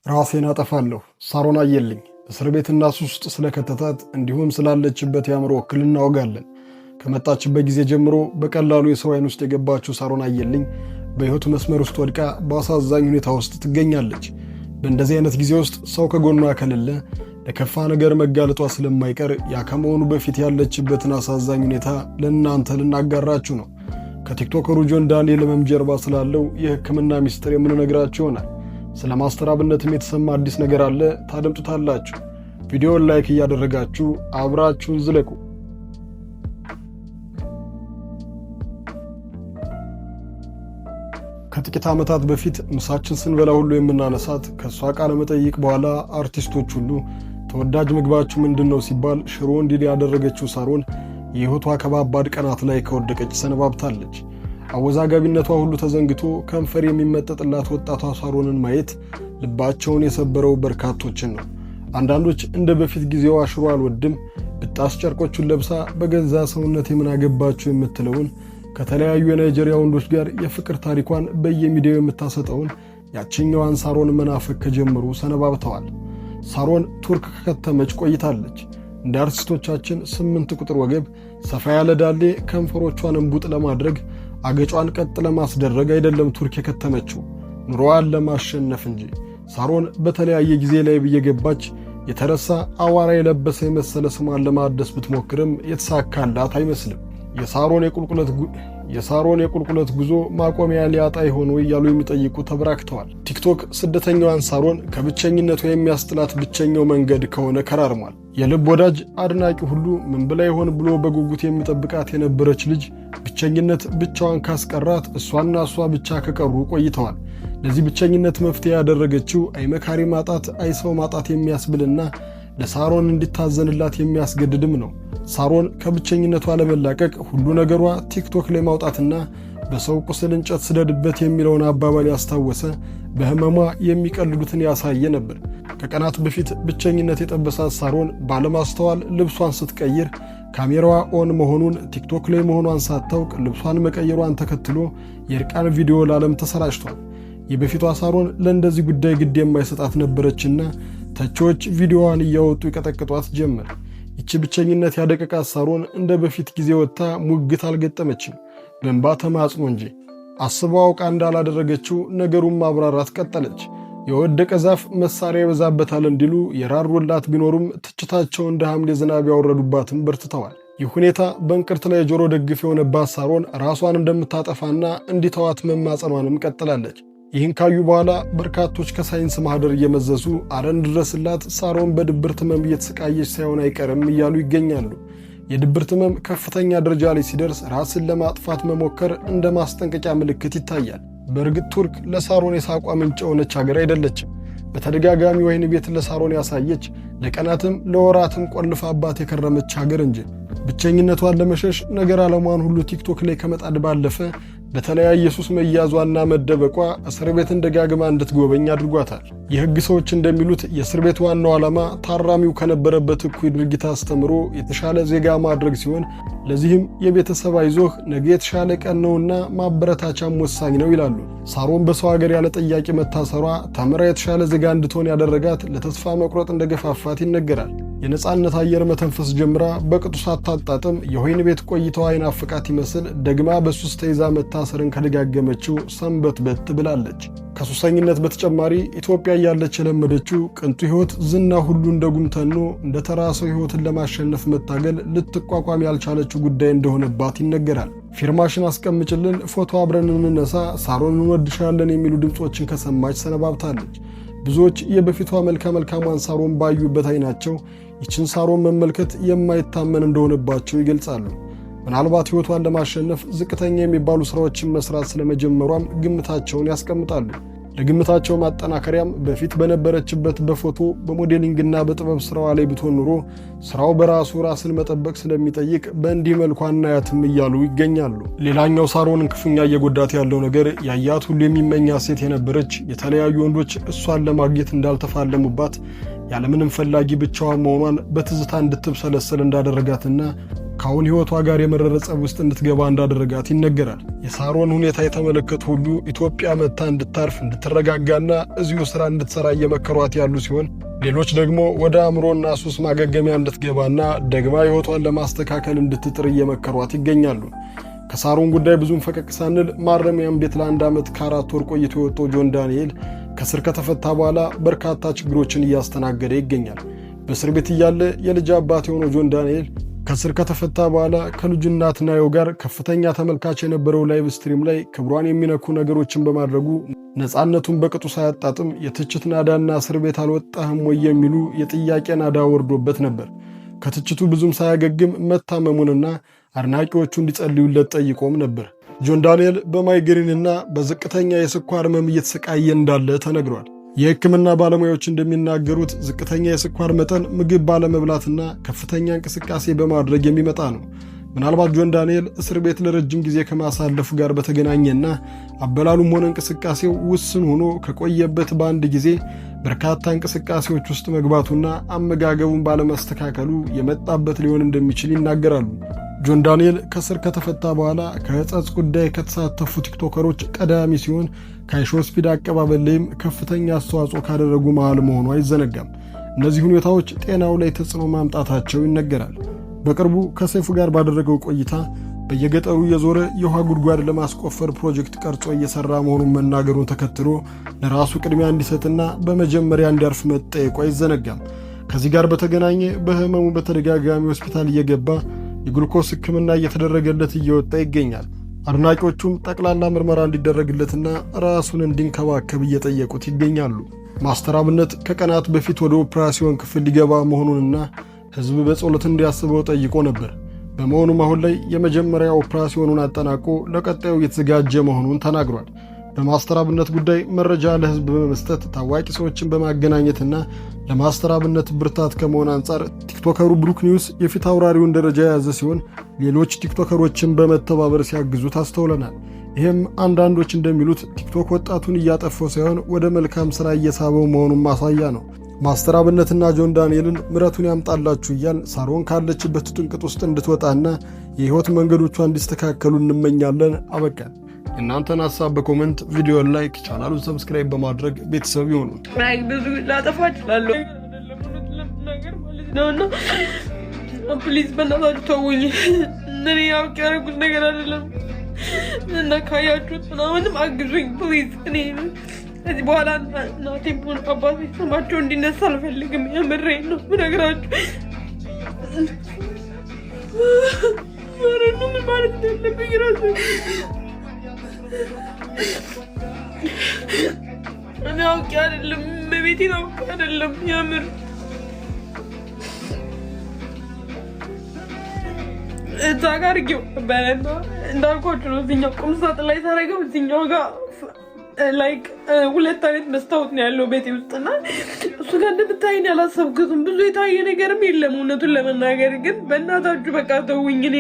ራሴን አጠፋለሁ። ሳሮን አየልኝ እስር ቤትና ሱስ ውስጥ ስለከተታት እንዲሁም ስላለችበት የአእምሮ እክል እናወጋለን። ከመጣችበት ጊዜ ጀምሮ በቀላሉ የሰው ዓይን ውስጥ የገባችው ሳሮን አየልኝ በሕይወት መስመር ውስጥ ወድቃ በአሳዛኝ ሁኔታ ውስጥ ትገኛለች። በእንደዚህ አይነት ጊዜ ውስጥ ሰው ከጎኗ ከሌለ ለከፋ ነገር መጋለጧ ስለማይቀር ያ ከመሆኑ በፊት ያለችበትን አሳዛኝ ሁኔታ ለእናንተ ልናጋራችሁ ነው። ከቲክቶከሩ ጆን ዳንኤል ሕመም ጀርባ ስላለው የሕክምና ሚስጥር የምንነግራችሁ ይሆናል። ስለ ማስተር አብነትም የተሰማ አዲስ ነገር አለ፣ ታደምጡታላችሁ። ቪዲዮውን ላይክ እያደረጋችሁ አብራችሁን ዝለቁ። ከጥቂት ዓመታት በፊት ምሳችን ስንበላ ሁሉ የምናነሳት ከእሷ ቃለ መጠይቅ በኋላ አርቲስቶች ሁሉ ተወዳጅ ምግባችሁ ምንድን ነው ሲባል ሽሮ እንዲል ያደረገችው ሳሮን የሕይወቷ ከባባድ ቀናት ላይ ከወደቀች ሰነባብታለች። አወዛጋቢነቷ ሁሉ ተዘንግቶ ከንፈር የሚመጠጥላት ወጣቷ ሳሮንን ማየት ልባቸውን የሰበረው በርካቶችን ነው። አንዳንዶች እንደ በፊት ጊዜዋ ሽሮ አልወድም ብጣስ ጨርቆቹን ለብሳ በገዛ ሰውነት የምናገባቸው የምትለውን ከተለያዩ የናይጄሪያ ወንዶች ጋር የፍቅር ታሪኳን በየሚዲያው የምታሰጠውን ያችኛዋን ሳሮን መናፈቅ ከጀመሩ ሰነባብተዋል። ሳሮን ቱርክ ከከተመች ቆይታለች። እንደ አርቲስቶቻችን 8 ቁጥር ወገብ፣ ሰፋ ያለ ዳሌ፣ ከንፈሮቿን እንቡጥ ለማድረግ አገጯን ቀጥ ለማስደረግ አይደለም ቱርክ የከተመችው፣ ኑሮዋን ለማሸነፍ እንጂ። ሳሮን በተለያየ ጊዜ ላይ እየገባች የተረሳ አዋራ የለበሰ የመሰለ ስሟን ለማደስ ብትሞክርም የተሳካላት አይመስልም። የሳሮን የቁልቁለት ጉዞ ማቆሚያ ሊያጣ ይሆን ወይ እያሉ የሚጠይቁ ተበራክተዋል። ቲክቶክ ስደተኛዋን ሳሮን ከብቸኝነቷ የሚያስጥላት ብቸኛው መንገድ ከሆነ ከራርሟል። የልብ ወዳጅ አድናቂ ሁሉ ምን ብላ ይሆን ብሎ በጉጉት የሚጠብቃት የነበረች ልጅ ብቸኝነት ብቻዋን ካስቀራት እሷና እሷ ብቻ ከቀሩ ቆይተዋል። ለዚህ ብቸኝነት መፍትሄ ያደረገችው አይመካሪ ማጣት አይሰው ማጣት የሚያስብልና ለሳሮን እንዲታዘንላት የሚያስገድድም ነው። ሳሮን ከብቸኝነቷ ለመላቀቅ ሁሉ ነገሯ ቲክቶክ ላይ ማውጣትና በሰው ቁስል እንጨት ስደድበት የሚለውን አባባል ያስታወሰ በህመሟ የሚቀልዱትን ያሳየ ነበር። ከቀናት በፊት ብቸኝነት የጠበሳት ሳሮን ባለማስተዋል ልብሷን ስትቀይር ካሜራዋ ኦን መሆኑን ቲክቶክ ላይ መሆኗን ሳታውቅ ልብሷን መቀየሯን ተከትሎ የእርቃን ቪዲዮ ለዓለም ተሰራጭቷል። የበፊቷ ሳሮን ለእንደዚህ ጉዳይ ግድ የማይሰጣት ነበረችና ተቺዎች ቪዲዮዋን እያወጡ ይቀጠቅጧት ጀመር። ይቺ ብቸኝነት ያደቀቃት ሳሮን እንደ በፊት ጊዜ ወጥታ ሙግት አልገጠመችም፣ በእንባ ተማጽኖ እንጂ። አስበው አውቃ እንዳላደረገችው ነገሩን ማብራራት ቀጠለች። የወደቀ ዛፍ መሳሪያ ይበዛበታል እንዲሉ የራሩላት ቢኖሩም ትችታቸው እንደ ሐምሌ ዝናብ ያወረዱባትም በርትተዋል። ይህ ሁኔታ በእንቅርት ላይ ጆሮ ደግፍ የሆነባት ሳሮን ራሷን እንደምታጠፋና እንዲተዋት መማጸኗንም ቀጥላለች። ይህን ካዩ በኋላ በርካቶች ከሳይንስ ማህደር እየመዘሱ አረን ድረስላት ሳሮን በድብርት ህመም እየተሰቃየች ሳይሆን አይቀርም እያሉ ይገኛሉ። የድብርት ህመም ከፍተኛ ደረጃ ላይ ሲደርስ ራስን ለማጥፋት መሞከር እንደ ማስጠንቀቂያ ምልክት ይታያል። በእርግጥ ቱርክ ለሳሮን የሳቋ ምንጭ የሆነች ሀገር አይደለችም። በተደጋጋሚ ወህኒ ቤት ለሳሮን ያሳየች፣ ለቀናትም ለወራትም ቆልፋባት የከረመች ሀገር እንጂ። ብቸኝነቷን ለመሸሽ ነገር ዓለሟን ሁሉ ቲክቶክ ላይ ከመጣድ ባለፈ በተለያየ ሱስ መያዟና መደበቋ እስር ቤትን ደጋግማ እንድትጎበኝ አድርጓታል። የሕግ ሰዎች እንደሚሉት የእስር ቤት ዋናው ዓላማ ታራሚው ከነበረበት እኩይ ድርጊት አስተምሮ የተሻለ ዜጋ ማድረግ ሲሆን ለዚህም የቤተሰብ አይዞህ ነገ የተሻለ ቀን ነውና ማበረታቻም ወሳኝ ነው ይላሉ። ሳሮን በሰው ሀገር ያለ ጥያቄ መታሰሯ ተምራ የተሻለ ዜጋ እንድትሆን ያደረጋት ለተስፋ መቁረጥ እንደገፋፋት ይነገራል። የነጻነት አየር መተንፈስ ጀምራ በቅጡ ሳታጣጥም የወህኒ ቤት ቆይታዋ ይናፍቃት ይመስል ደግማ በሱስ ተይዛ መታሰርን ከደጋገመችው ሰንበትበት ብላለች። ከሱሰኝነት በተጨማሪ ኢትዮጵያ እያለች የለመደችው ቅንጡ ሕይወት ዝና ሁሉ እንደ ጉም ተኖ እንደ ተራ ሰው ሕይወትን ለማሸነፍ መታገል ልትቋቋም ያልቻለችው ጉዳይ እንደሆነባት ይነገራል። ፊርማሽን አስቀምጭልን፣ ፎቶ አብረን እንነሳ፣ ሳሮን እንወድሻለን የሚሉ ድምፆችን ከሰማች ሰነባብታለች። ብዙዎች የበፊቷ መልካሟን ሳሮን ባዩበት አይናቸው ይችን ሳሮን መመልከት የማይታመን እንደሆነባቸው ይገልጻሉ። ምናልባት ሕይወቷን ለማሸነፍ ዝቅተኛ የሚባሉ ሥራዎችን መስራት ስለመጀመሯም ግምታቸውን ያስቀምጣሉ። ለግምታቸው ማጠናከሪያም በፊት በነበረችበት በፎቶ በሞዴሊንግና በጥበብ ሥራዋ ላይ ብትሆን ኑሮ ሥራው በራሱ ራስን መጠበቅ ስለሚጠይቅ በእንዲህ መልኩ አናያትም እያሉ ይገኛሉ። ሌላኛው ሳሮንን ክፉኛ እየጎዳት ያለው ነገር ያያት ሁሉ የሚመኛት ሴት የነበረች የተለያዩ ወንዶች እሷን ለማግኘት እንዳልተፋለሙባት ያለምንም ፈላጊ ብቻዋን መሆኗን በትዝታ እንድትብሰለሰል እንዳደረጋትና ከአሁን ሕይወቷ ጋር የመረረ ጸብ ውስጥ እንድትገባ እንዳደረጋት ይነገራል። የሳሮን ሁኔታ የተመለከቱ ሁሉ ኢትዮጵያ መጥታ እንድታርፍ እንድትረጋጋና እዚሁ ሥራ እንድትሠራ እየመከሯት ያሉ ሲሆን፣ ሌሎች ደግሞ ወደ አእምሮና ሱስ ማገገሚያ እንድትገባና ደግማ ሕይወቷን ለማስተካከል እንድትጥር እየመከሯት ይገኛሉ። ከሳሮን ጉዳይ ብዙም ፈቀቅ ሳንል ማረሚያም ቤት ለ1 ዓመት ከ4 ወር ቆይቶ የወጣው ጆን ዳንኤል ከስር ከተፈታ በኋላ በርካታ ችግሮችን እያስተናገደ ይገኛል። በእስር ቤት እያለ የልጅ አባት የሆነው ጆን ዳንኤል ከስር ከተፈታ በኋላ ከልጁ እናት ናዮ ጋር ከፍተኛ ተመልካች የነበረው ላይቭ ስትሪም ላይ ክብሯን የሚነኩ ነገሮችን በማድረጉ ነፃነቱን በቅጡ ሳያጣጥም የትችት ናዳና እስር ቤት አልወጣህም ወይ የሚሉ የጥያቄ ናዳ ወርዶበት ነበር። ከትችቱ ብዙም ሳያገግም መታመሙንና አድናቂዎቹ እንዲጸልዩለት ጠይቆም ነበር። ጆን ዳንኤል በማይግሪንና በዝቅተኛ የስኳር ህመም እየተሰቃየ እንዳለ ተነግሯል። የሕክምና ባለሙያዎች እንደሚናገሩት ዝቅተኛ የስኳር መጠን ምግብ ባለመብላትና ከፍተኛ እንቅስቃሴ በማድረግ የሚመጣ ነው። ምናልባት ጆን ዳንኤል እስር ቤት ለረጅም ጊዜ ከማሳለፉ ጋር በተገናኘና አበላሉም ሆነ እንቅስቃሴው ውስን ሆኖ ከቆየበት በአንድ ጊዜ በርካታ እንቅስቃሴዎች ውስጥ መግባቱና አመጋገቡን ባለመስተካከሉ የመጣበት ሊሆን እንደሚችል ይናገራሉ። ጆን ዳንኤል ከስር ከተፈታ በኋላ ከሕጸጽ ጉዳይ ከተሳተፉ ቲክቶከሮች ቀዳሚ ሲሆን ከአይሾ ስፒድ አቀባበል ላይም ከፍተኛ አስተዋጽኦ ካደረጉ መሃል መሆኑ አይዘነጋም። እነዚህ ሁኔታዎች ጤናው ላይ ተጽዕኖ ማምጣታቸው ይነገራል። በቅርቡ ከሰይፉ ጋር ባደረገው ቆይታ በየገጠሩ የዞረ የውሃ ጉድጓድ ለማስቆፈር ፕሮጀክት ቀርጾ እየሰራ መሆኑን መናገሩን ተከትሎ ለራሱ ቅድሚያ እንዲሰጥና በመጀመሪያ እንዲያርፍ መጠየቁ አይዘነጋም። ከዚህ ጋር በተገናኘ በህመሙ በተደጋጋሚ ሆስፒታል እየገባ የግሉኮስ ሕክምና እየተደረገለት እየወጣ ይገኛል። አድናቂዎቹም ጠቅላላ ምርመራ እንዲደረግለትና ራሱን እንዲንከባከብ እየጠየቁት ይገኛሉ። ማስተር አብነት ከቀናት በፊት ወደ ኦፕራሲዮን ክፍል ሊገባ መሆኑንና ሕዝብ በጸሎት እንዲያስበው ጠይቆ ነበር። በመሆኑም አሁን ላይ የመጀመሪያ ኦፕራሲዮኑን አጠናቆ ለቀጣዩ እየተዘጋጀ መሆኑን ተናግሯል። በማስተር አብነት ጉዳይ መረጃ ለሕዝብ በመስጠት ታዋቂ ሰዎችን በማገናኘትና ለማስተር አብነት ብርታት ከመሆን አንጻር ቲክቶከሩ ብሩክ ኒውስ የፊት አውራሪውን ደረጃ የያዘ ሲሆን ሌሎች ቲክቶከሮችን በመተባበር ሲያግዙት አስተውለናል። ይህም አንዳንዶች እንደሚሉት ቲክቶክ ወጣቱን እያጠፈው ሳይሆን ወደ መልካም ሥራ እየሳበው መሆኑን ማሳያ ነው። ማስተር አብነትና ጆን ዳንኤልን ምሕረቱን ያምጣላችሁ እያል ሳሮን ካለችበት ጥንቅጥ ውስጥ እንድትወጣና የሕይወት መንገዶቿ እንዲስተካከሉ እንመኛለን። አበቃን። እናንተን ሐሳብ በኮሜንት ቪዲዮ ላይክ፣ ቻናሉን ሰብስክራይብ በማድረግ ቤተሰብ ይሁኑ። ብዙ ላጠፋ እችላለሁ ነገር ማለት ነውና ፕሊዝ በእናታችሁ ተውኝ። እኔ አውቄ ያደረጉት ነገር አይደለም እና ካያችሁት ምናምንም አግዙኝ ፕሊዝ። እኔ ከዚህ በኋላ እናቴም ሆነ አባቴ ስማቸው እንዲነሳ አልፈልግም። የምሬን ነው የምነግራችሁ። ምን ማለት እንደለብኝ እራሱ እኔ አውቄ አይደለም፣ በቤቴን አውቄ አይደለም። የምር እዛ ጋር አድርጌው በለና እንዳልኳችሁ ነው። እዚህኛው ቁም ሳጥን ላይ ሳደርገው እዚህኛው ጋር ላይክ 2 አይነት መስታወት ነው ያለው ቤቴ ውስጥና እሱ ጋር እንደምታይኝ አላሰብኩትም። ብዙ የታየ ነገርም የለም እውነቱን ለመናገር ግን በእናታችሁ በቃ ተውኝ። እኔ